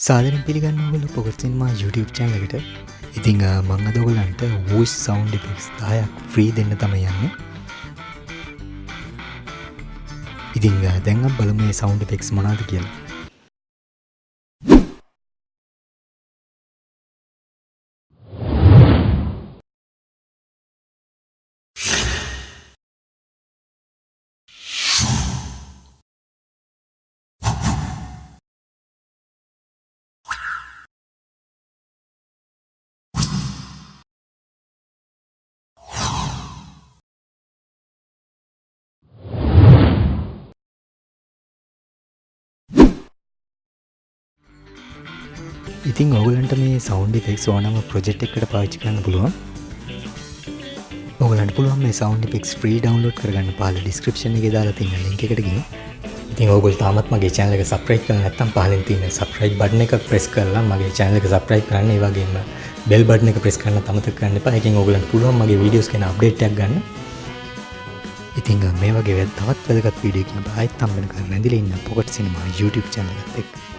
සාදරයෙන් පිළිගන්න ඕගොල්ලෝ පොකට් සිනමා YouTube channel එකට. ඉතින් මම අද ඔයගලන්ට voice sound effects 10ක් free දෙන්න තමයි යන්නේ. ඉතින් දැන් අපි බලමු මේ sound effects මොනවද කියලා. ඉතින් ඔයගලන්ට මේ sound effects ඕනම project එකකට පාවිච්චි කරන්න පුළුවන්. ඔයගලන්ට පුළුවන් මේ sound effects free download කරගන්න පහළ description එකේ දාලා තියෙන link එකට ගිහින්. ඉතින් ඔයගොල්ලෝ තාමත් මගේ channel එක subscribe කරලා නැත්නම් පහළින් තියෙන subscribe button එක press කරලා මගේ channel එක subscribe කරන්න. ඒ වගේම bell button එක press කරන්න අමතක කරන්න එපා. ඒකෙන් ඔයගලන්ට පුළුවන් මගේ videos ගැන update එකක් ගන්න. ඉතින් මේ වගේ තවත් වැදගත් වීඩියෝ එකකින් ආයෙත් හම්බ වෙනකන් රැඳිලා ඉන්න පොකට් සිනමා YouTube channel එකත් එක්ක